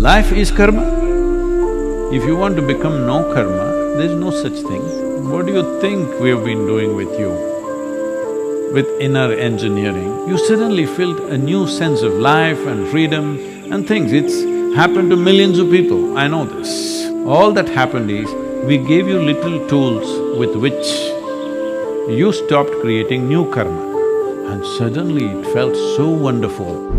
Life is karma. If you want to become no karma, there's no such thing. What do you think we have been doing with you? With inner engineering, you suddenly felt a new sense of life and freedom and things. It's happened to millions of people, I know this. All that happened is, we gave you little tools with which you stopped creating new karma, and suddenly it felt so wonderful.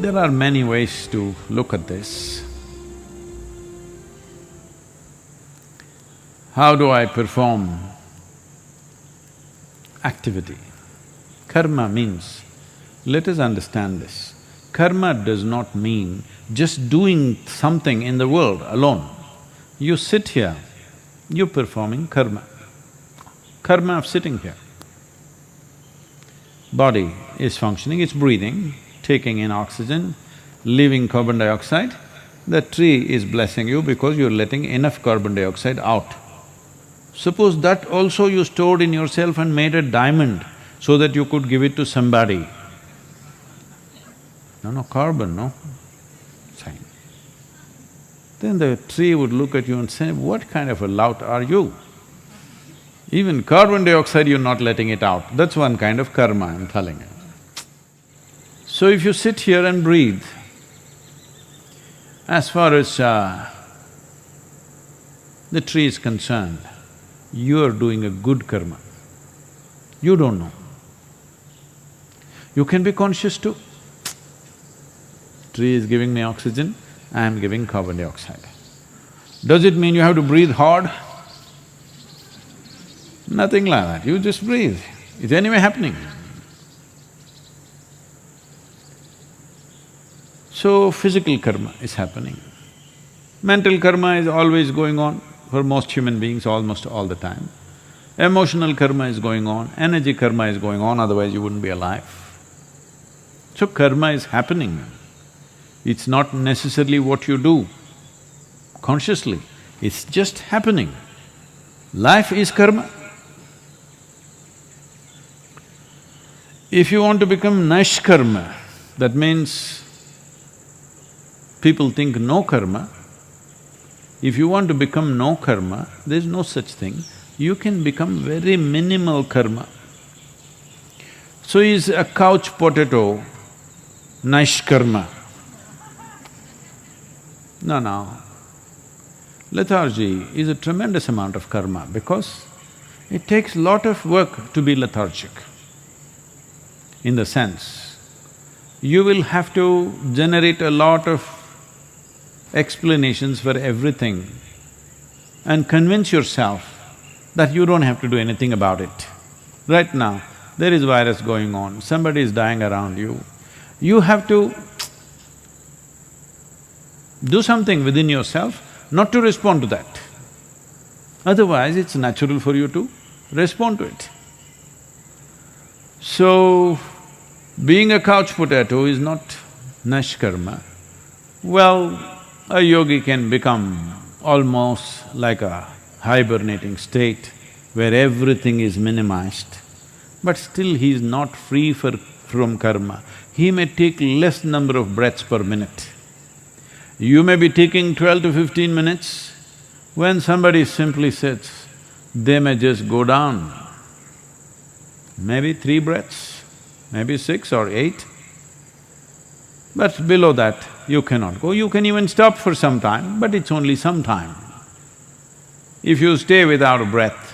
There are many ways to look at this. How do I perform activity? Karma means, let us understand this, karma does not mean just doing something in the world alone. You sit here, you're performing karma, karma of sitting here. Body is functioning, it's breathing, taking in oxygen, leaving carbon dioxide. The tree is blessing you because you're letting enough carbon dioxide out. Suppose that also you stored in yourself and made a diamond so that you could give it to somebody. No, carbon, no? Fine. Then the tree would look at you and say, what kind of a lout are you? Even carbon dioxide you're not letting it out, that's one kind of karma, I'm telling you. So if you sit here and breathe, as far as the tree is concerned, you are doing a good karma. You don't know. You can be conscious too. Tree is giving me oxygen, I am giving carbon dioxide. Does it mean you have to breathe hard? Nothing like that, you just breathe. It's anyway happening. So, physical karma is happening. Mental karma is always going on for most human beings, almost all the time. Emotional karma is going on, energy karma is going on, otherwise you wouldn't be alive. So karma is happening. It's not necessarily what you do consciously, it's just happening. Life is karma. If you want to become nishkarma, that means people think no karma. If you want to become no karma, there's no such thing. You can become very minimal karma. So is a couch potato nishkarma? No. Lethargy is a tremendous amount of karma because it takes lot of work to be lethargic. In the sense, you will have to generate a lot of explanations for everything and convince yourself that you don't have to do anything about it. Right now, there is virus going on, somebody is dying around you. You have to do something within yourself not to respond to that. Otherwise, it's natural for you to respond to it. So, being a couch potato is not nishkarma. Well, a yogi can become almost like a hibernating state where everything is minimized, but still he is not free from karma. He may take less number of breaths per minute. You may be taking 12 to 15 minutes, when somebody simply sits, they may just go down. Maybe 3 breaths, maybe 6 or 8. But below that, you cannot go. You can even stop for some time, but it's only some time. If you stay without a breath,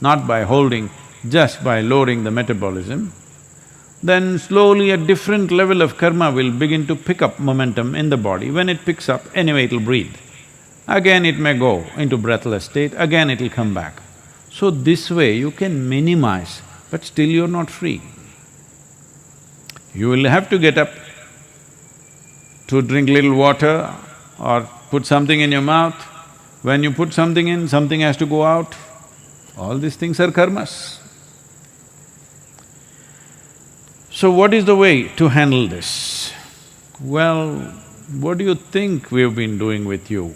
not by holding, just by lowering the metabolism, then slowly a different level of karma will begin to pick up momentum in the body. When it picks up, anyway it'll breathe. Again it may go into breathless state, again it'll come back. So this way you can minimize, but still you're not free. You will have to get up to drink little water or put something in your mouth. When you put something in, something has to go out. All these things are karmas. So what is the way to handle this? Well, what do you think we have been doing with you?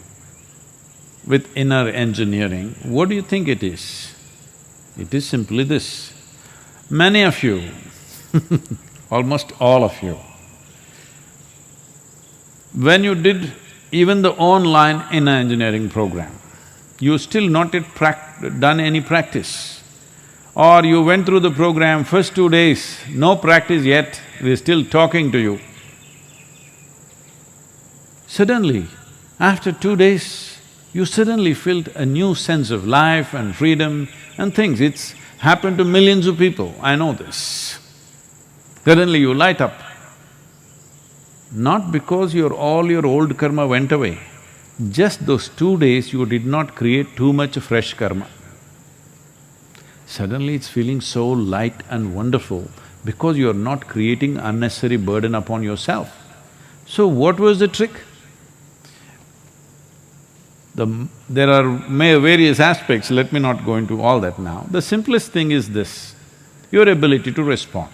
with inner engineering, what do you think it is? It is simply this. Many of you, almost all of you, when you did even the online inner engineering program, you still not yet done any practice. Or you went through the program, first 2 days, no practice yet, we're still talking to you. Suddenly, after 2 days, you suddenly felt a new sense of life and freedom and things. It's happened to millions of people, I know this. Suddenly you light up. Not because all your old karma went away, just those 2 days you did not create too much fresh karma. Suddenly it's feeling so light and wonderful because you're not creating unnecessary burden upon yourself. So what was the trick? There are various aspects, let me not go into all that now. The simplest thing is this, your ability to respond.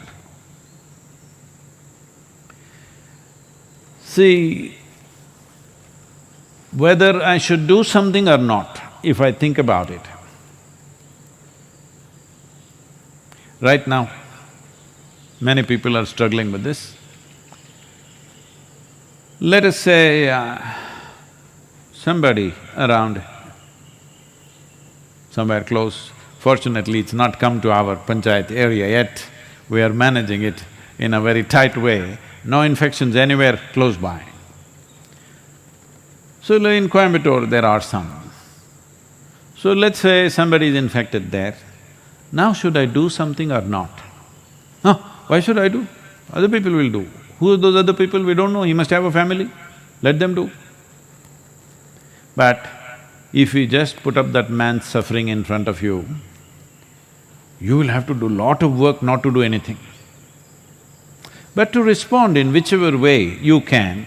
See, whether I should do something or not, if I think about it, right now, many people are struggling with this. Let us say, somebody around, somewhere close, fortunately it's not come to our panchayat area yet, we are managing it in a very tight way, no infections anywhere close by. So in Coimbatore there are some. So let's say somebody is infected there, now should I do something or not? No, why should I do? Other people will do. Who are those other people? We don't know, he must have a family, let them do. But if we just put up that man's suffering in front of you, you will have to do lot of work not to do anything. But to respond in whichever way you can,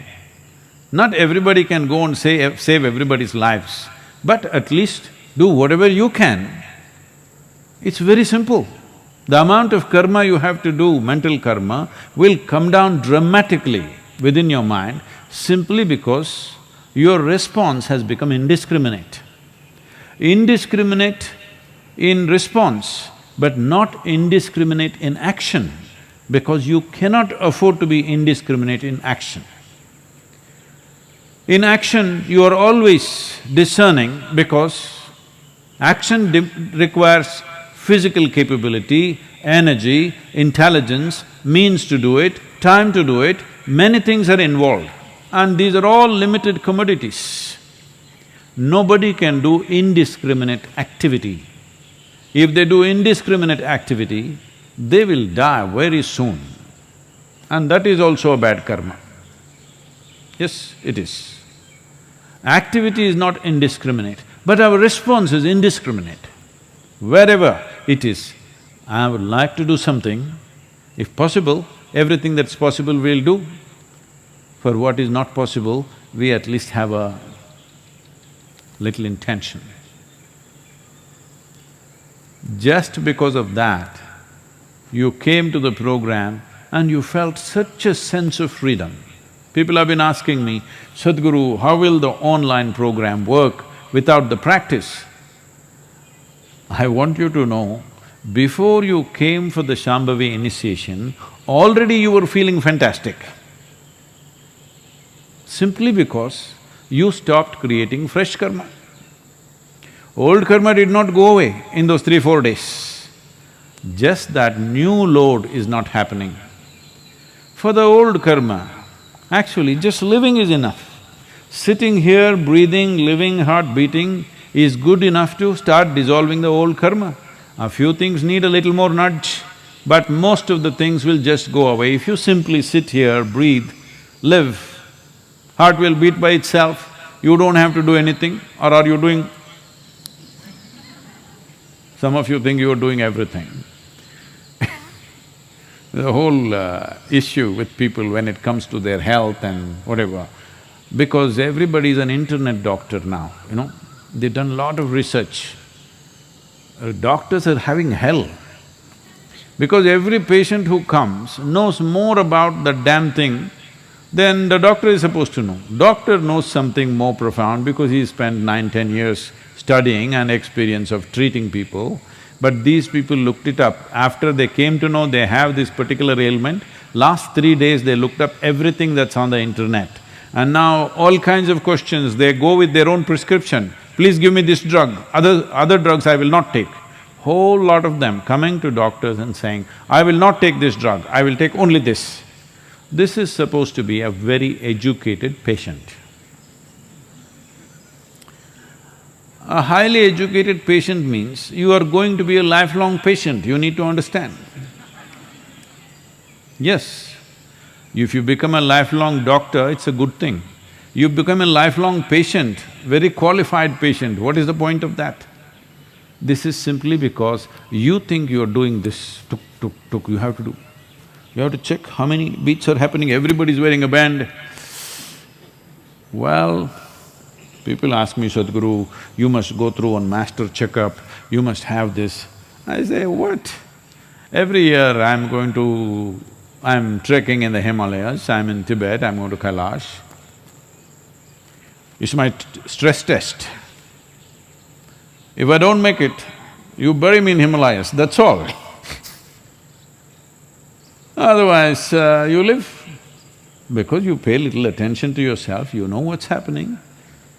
not everybody can go and save everybody's lives, but at least do whatever you can. It's very simple. The amount of karma you have to do, mental karma, will come down dramatically within your mind simply because your response has become indiscriminate. Indiscriminate in response, but not indiscriminate in action, because you cannot afford to be indiscriminate in action. In action, you are always discerning because action requires physical capability, energy, intelligence, means to do it, time to do it, many things are involved. And these are all limited commodities. Nobody can do indiscriminate activity. If they do indiscriminate activity, they will die very soon. And that is also a bad karma. Yes, it is. Activity is not indiscriminate, but our response is indiscriminate. Wherever it is, I would like to do something, if possible, everything that's possible we'll do. For what is not possible, we at least have a little intention. Just because of that, you came to the program and you felt such a sense of freedom. People have been asking me, Sadhguru, how will the online program work without the practice? I want you to know, before you came for the Shambhavi initiation, already you were feeling fantastic. Simply because you stopped creating fresh karma. Old karma did not go away in those 3-4 days. Just that new load is not happening. For the old karma, actually just living is enough. Sitting here, breathing, living, heart beating is good enough to start dissolving the old karma. A few things need a little more nudge, but most of the things will just go away. If you simply sit here, breathe, live, heart will beat by itself, you don't have to do anything, or are you doing… Some of you think you are doing everything. The whole issue with people when it comes to their health and whatever, because everybody is an internet doctor now, you know, they've done a lot of research. Doctors are having hell, because every patient who comes knows more about the damn thing then the doctor is supposed to know. Doctor knows something more profound because he spent 9–10 years studying and experience of treating people. But these people looked it up. After they came to know they have this particular ailment, last 3 days they looked up everything that's on the internet. And now all kinds of questions, they go with their own prescription. Please give me this drug, other drugs I will not take. Whole lot of them coming to doctors and saying, I will not take this drug, I will take only this. This is supposed to be a very educated patient. A highly educated patient means you are going to be a lifelong patient, you need to understand. Yes, if you become a lifelong doctor, it's a good thing. You become a lifelong patient, very qualified patient, what is the point of that? This is simply because you think you are doing this, tuk, tuk, tuk, you have to do. You have to check how many beats are happening, everybody's wearing a band. Well, people ask me, Sadhguru, you must go through one master checkup, you must have this. I say, what? Every year I'm trekking in the Himalayas, I'm in Tibet, I'm going to Kailash. It's my stress test. If I don't make it, you bury me in Himalayas, that's all. Otherwise, you live. Because you pay little attention to yourself, you know what's happening.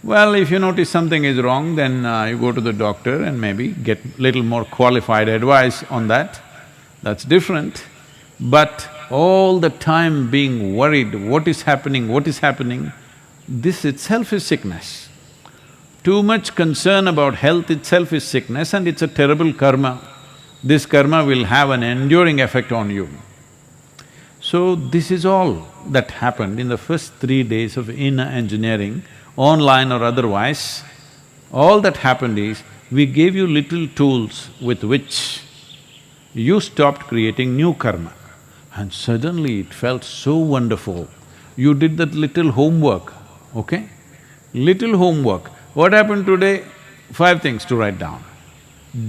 Well, if you notice something is wrong, then you go to the doctor and maybe get little more qualified advice on that, that's different. But all the time being worried, what is happening, this itself is sickness. Too much concern about health itself is sickness and it's a terrible karma. This karma will have an enduring effect on you. So this is all that happened in the first 3 days of inner engineering, online or otherwise. All that happened is, we gave you little tools with which you stopped creating new karma. And suddenly it felt so wonderful. You did that little homework, okay? Little homework. What happened today? 5 things to write down.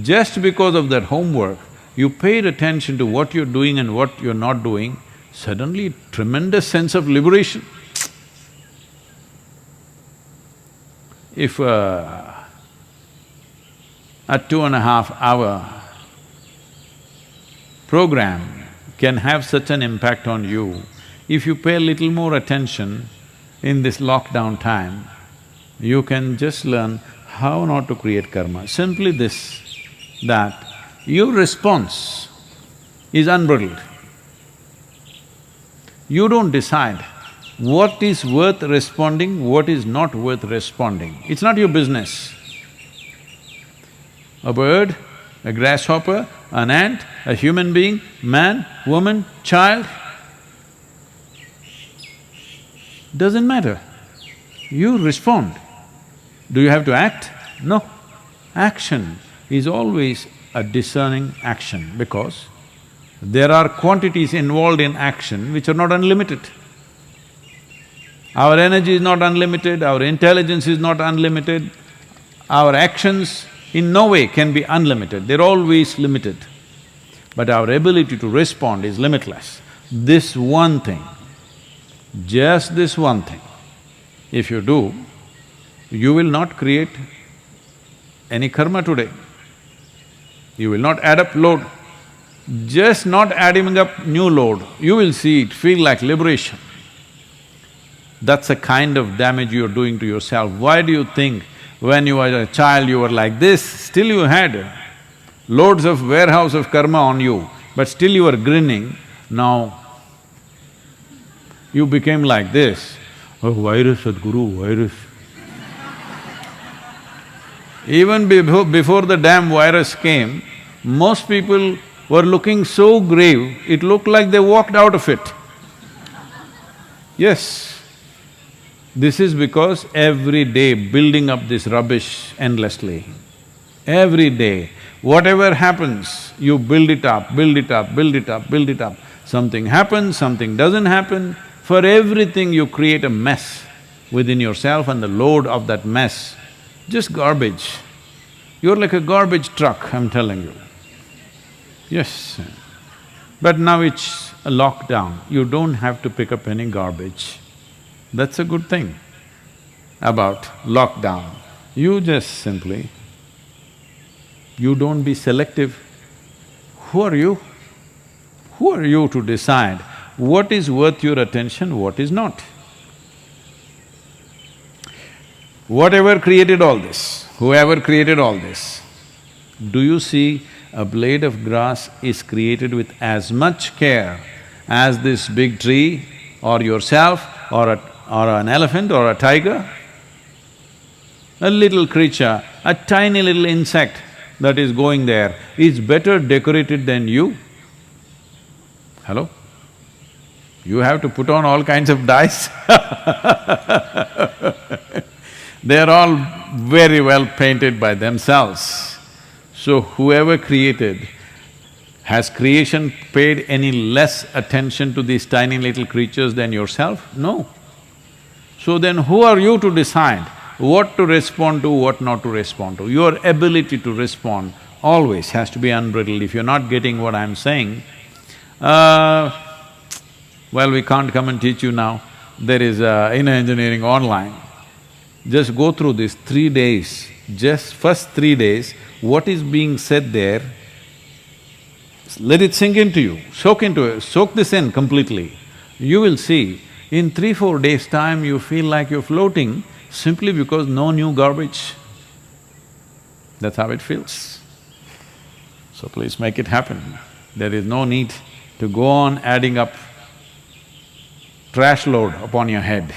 Just because of that homework, you paid attention to what you're doing and what you're not doing, suddenly tremendous sense of liberation. If a 2.5-hour program can have such an impact on you, if you pay a little more attention in this lockdown time, you can just learn how not to create karma. Simply this, that your response is unbridled. You don't decide what is worth responding, what is not worth responding. It's not your business. A bird, a grasshopper, an ant, a human being, man, woman, child, doesn't matter. You respond. Do you have to act? No. Action is always a discerning action because there are quantities involved in action which are not unlimited. Our energy is not unlimited, our intelligence is not unlimited, our actions in no way can be unlimited, they're always limited. But our ability to respond is limitless. This one thing, just this one thing, if you do, you will not create any karma today. You will not add up load. Just not adding up new load, you will see it feel like liberation. That's the kind of damage you're doing to yourself. Why do you think when you were a child you were like this, still you had loads of warehouse of karma on you, but still you were grinning, now you became like this. Oh, virus, Sadhguru, virus. Even before the damn virus came, most people were looking so grave, it looked like they walked out of it. Yes, this is because every day building up this rubbish endlessly. Every day, whatever happens, you build it up, build it up, build it up, build it up. Something happens, something doesn't happen. For everything you create a mess within yourself and the load of that mess, just garbage. You're like a garbage truck, I'm telling you. Yes, but now it's a lockdown, you don't have to pick up any garbage. That's a good thing about lockdown. You just simply, you don't be selective. Who are you? Who are you to decide what is worth your attention, what is not? Whatever created all this, whoever created all this, do you see a blade of grass is created with as much care as this big tree or yourself or an elephant or a tiger? A little creature, a tiny little insect that is going there is better decorated than you. Hello? You have to put on all kinds of dyes They're all very well painted by themselves. So whoever created, has creation paid any less attention to these tiny little creatures than yourself? No. So then who are you to decide what to respond to, what not to respond to? Your ability to respond always has to be unbridled. If you're not getting what I'm saying, well, we can't come and teach you now. There is inner engineering online. Just go through this 3 days, just first 3 days, what is being said there, let it sink into you, soak this in completely. You will see, in 3-4 days' time you feel like you're floating simply because no new garbage. That's how it feels. So please make it happen. There is no need to go on adding up trash load upon your head.